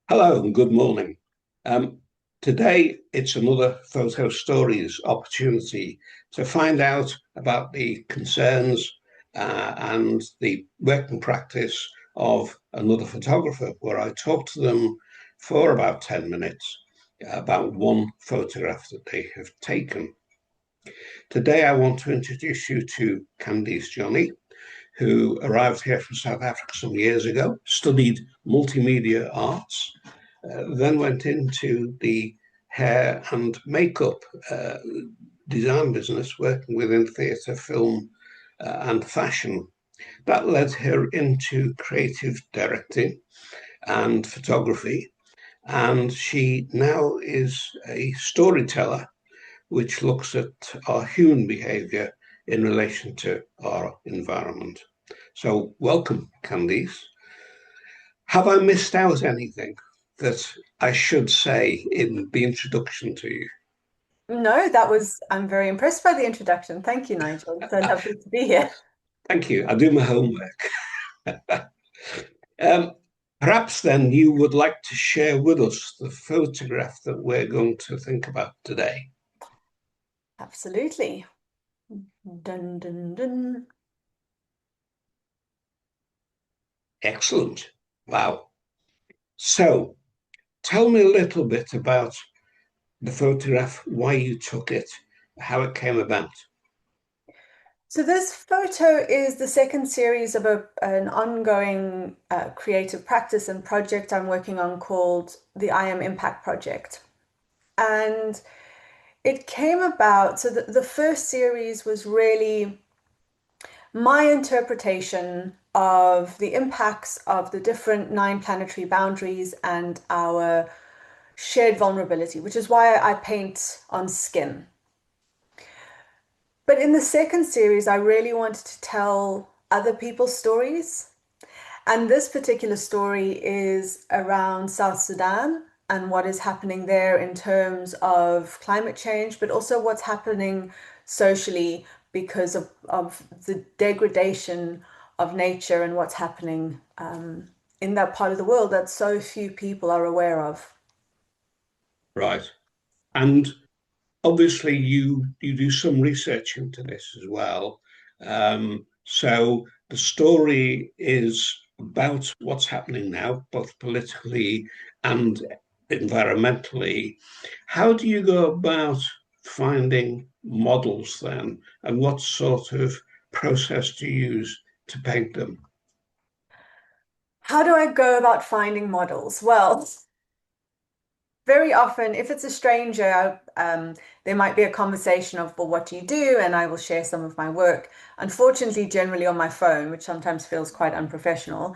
Hello and good morning. Um, Today it's another photo stories opportunity to find out about the concerns and the working practice of another photographer, where I talk to them for about 10 minutes about one photograph that they have taken. Today I want to introduce you to Khandiz Joni, who arrived here from South Africa some years ago, studied multimedia arts, then went into the hair and makeup design business, working within theatre, film, and fashion. That led her into creative directing and photography, and she now is a storyteller which looks at our human behaviour in relation to our environment. So, welcome, Candice. Have I missed out anything that I should say in the introduction to you? No, I'm very impressed by the introduction. Thank you, Nigel. It's so lovely to be here. Thank you. I do my homework. um, Perhaps then you would like to share with us the photograph that we're going to think about today. Absolutely. Dun, dun, dun. Excellent. Wow. So tell me a little bit about the photograph, why you took it, how it came about. So this photo is the second series of an ongoing creative practice and project I'm working on called the I Am Impact Project. And it came about, so the first series was really my interpretation of the impacts of the different nine planetary boundaries and our shared vulnerability, which is why I paint on skin. But in the second series, I really wanted to tell other people's stories. And this particular story is around South Sudan and what is happening there in terms of climate change, but also what's happening socially because of the degradation of nature and what's happening in that part of the world that so few people are aware of. Right. And obviously you do some research into this as well. So the story is about what's happening now, both politically and environmentally. How do you go about finding models then, and what sort of process do you use to paint them? How do I go about finding models? Well, very often, if it's a stranger, there might be a conversation of, well, what do you do? And I will share some of my work. Unfortunately, generally on my phone, which sometimes feels quite unprofessional.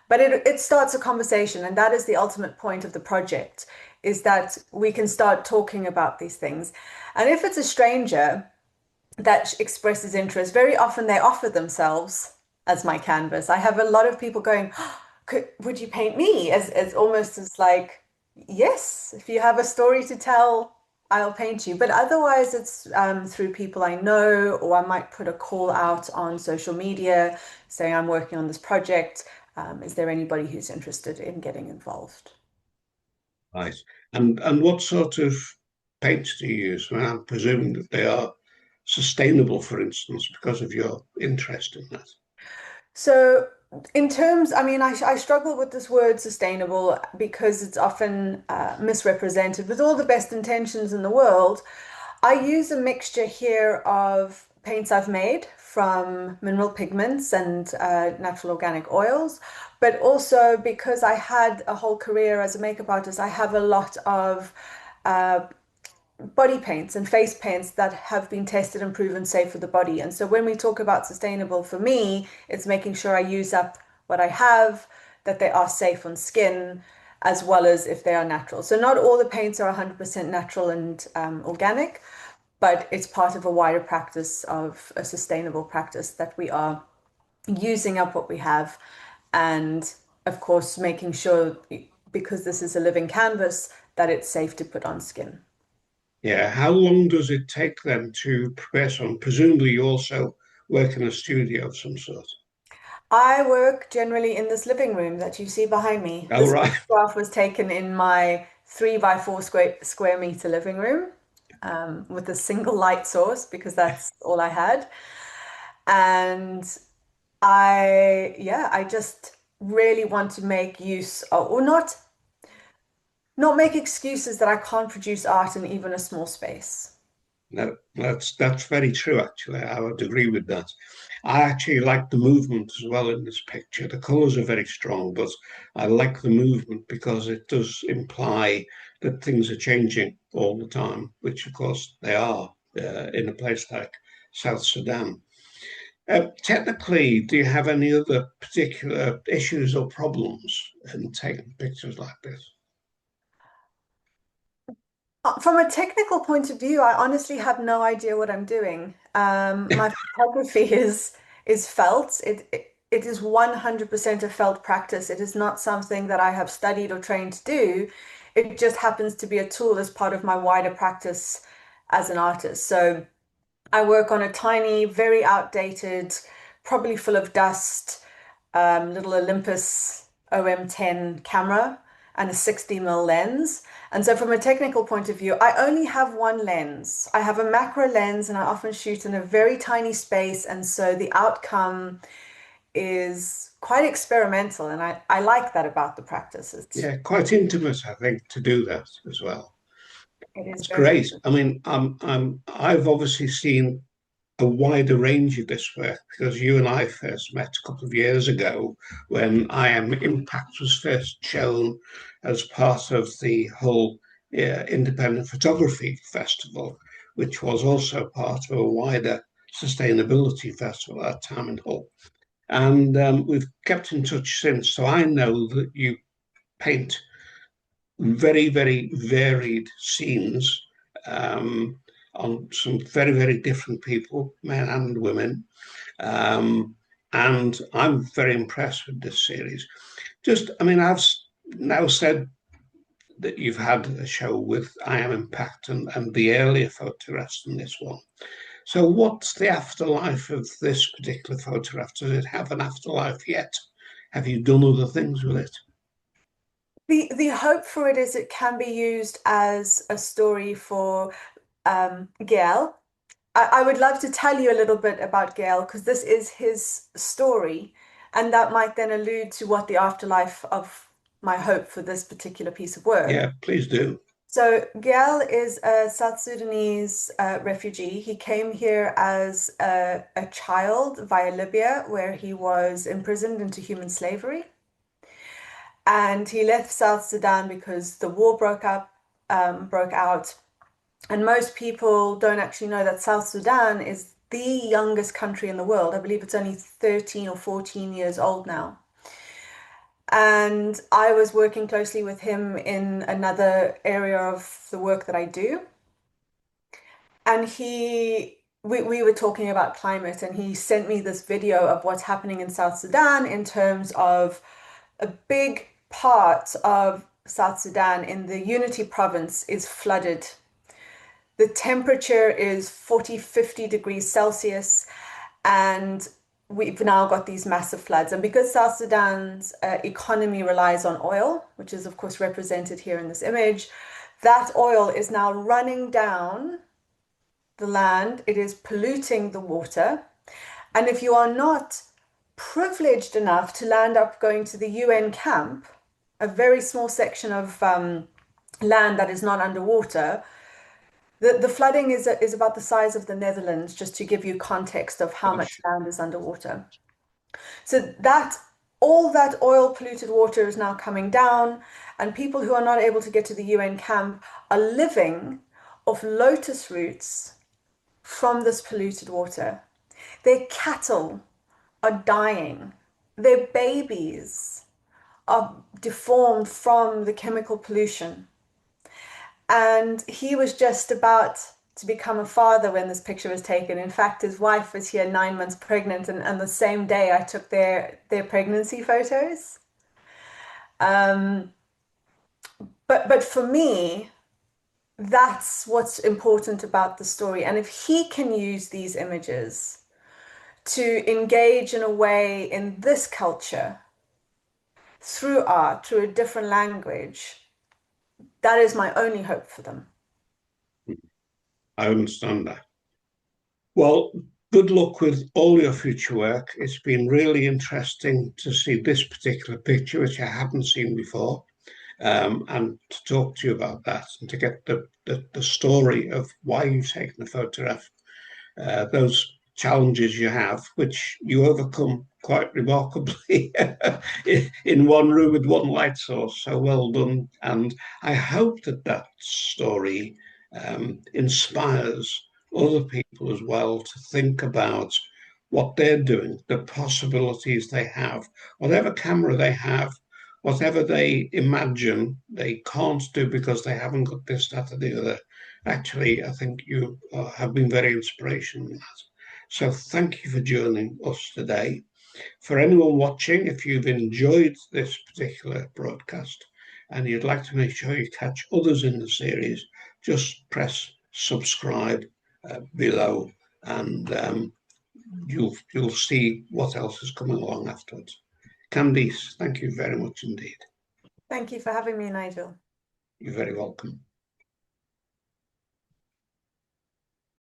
But it starts a conversation, and that is the ultimate point of the project, is that we can start talking about these things. And if it's a stranger that expresses interest, very often they offer themselves as my canvas. I have a lot of people going, would you paint me? As almost as like, yes, if you have a story to tell, I'll paint you. But otherwise, it's through people I know, or I might put a call out on social media saying I'm working on this project. Is there anybody who's interested in getting involved? Right. And what sort of paints do you use? Well, I'm presuming that they are sustainable, for instance, because of your interest in that. So, in terms, I mean, I struggle with this word sustainable because it's often misrepresented. With all the best intentions in the world, I use a mixture here of paints I've made from mineral pigments and natural organic oils, but also because I had a whole career as a makeup artist, I have a lot of uh, body paints and face paints that have been tested and proven safe for the body. And so when we talk about sustainable, for me, it's making sure I use up what I have, that they are safe on skin, as well as if they are natural. So not all the paints are 100% natural and organic, but it's part of a wider practice of a sustainable practice that we are using up what we have. And of course, making sure, because this is a living canvas, that it's safe to put on skin. Yeah. How long does it take them to progress on? Presumably, you also work in a studio of some sort. I work generally in this living room that you see behind me. Oh, This right. photograph was taken in my 3 by 4 square meter living room, with a single light source because that's all I had. And I just really want to make use of, or not make excuses that I can't produce art in even a small space. No, that's very true, actually. I would agree with that. I actually like the movement as well in this picture. The colours are very strong, but I like the movement because it does imply that things are changing all the time, which of course they are in a place like South Sudan. Technically, do you have any other particular issues or problems in taking pictures like this? From a technical point of view, I honestly have no idea what I'm doing. My photography is felt. It is 100% a felt practice. It is not something that I have studied or trained to do. It just happens to be a tool as part of my wider practice as an artist. So I work on a tiny, very outdated, probably full of dust, little Olympus OM10 camera and a 60 mm lens. And so, from a technical point of view, I only have one lens. I have a macro lens, and I often shoot in a very tiny space. And so, the outcome is quite experimental. And I like that about the practice. Yeah, quite intimate, I think, to do that as well. It is That's very great. I mean, I've obviously seen a wider range of this work because you and I first met a couple of years ago when I Am Impact was first shown as part of the whole Independent Photography Festival, which was also part of a wider sustainability festival at that time in Hull. And we've kept in touch since. So I know that you paint very, very varied scenes um, on some very, very different people, men and women. Um, and I'm very impressed with this series. Just, I mean, I've now said that you've had a show with I Am Impact and the earlier photographs in this one. So, what's the afterlife of this particular photograph? Does it have an afterlife yet? Have you done other things with it? the hope for it is it can be used as a story for Gail. I would love to tell you a little bit about Gail because this is his story, and that might then allude to what the afterlife of my hope for this particular piece of work. Yeah, please do. So, Gail is a South Sudanese refugee. He came here as a child via Libya, where he was imprisoned into human slavery. And he left South Sudan because the war broke out. And most people don't actually know that South Sudan is the youngest country in the world. I believe it's only 13 or 14 years old now. And I was working closely with him in another area of the work that I do. And we were talking about climate, and he sent me this video of what's happening in South Sudan in terms of a big part of South Sudan in the Unity province is flooded. The temperature is 40, 50 degrees Celsius, and we've now got these massive floods. And because South Sudan's economy relies on oil, which is, of course, represented here in this image, that oil is now running down the land. It is polluting the water. And if you are not privileged enough to land up going to the UN camp, a very small section of land that is not underwater, the flooding is about the size of the Netherlands, just to give you context of how much Gosh. land is underwater. So that all that oil polluted water is now coming down, and people who are not able to get to the UN camp are living off lotus roots from this polluted water. Their cattle are dying. Their babies are deformed from the chemical pollution. And he was just about to become a father when this picture was taken. In fact, his wife was here 9 months pregnant, and the same day I took their pregnancy photos. Um, but for me, that's what's important about the story. And if he can use these images to engage in a way in this culture through art, through a different language. That is my only hope for them. I understand that. Well, good luck with all your future work. It's been really interesting to see this particular picture, which I haven't seen before, and to talk to you about that and to get the story of why you've taken the photograph, those challenges you have, which you overcome quite remarkably in one room with one light source. So well done. And I hope that that story inspires other people as well to think about what they're doing, the possibilities they have, whatever camera they have, whatever they imagine they can't do because they haven't got this, that, or the other. Actually, I think you have been very inspirational in that. So thank you for joining us today. For anyone watching, if you've enjoyed this particular broadcast and you'd like to make sure you catch others in the series, just press subscribe below, and you'll see what else is coming along afterwards. Khandiz, thank you very much indeed. Thank you for having me, Nigel. You're very welcome.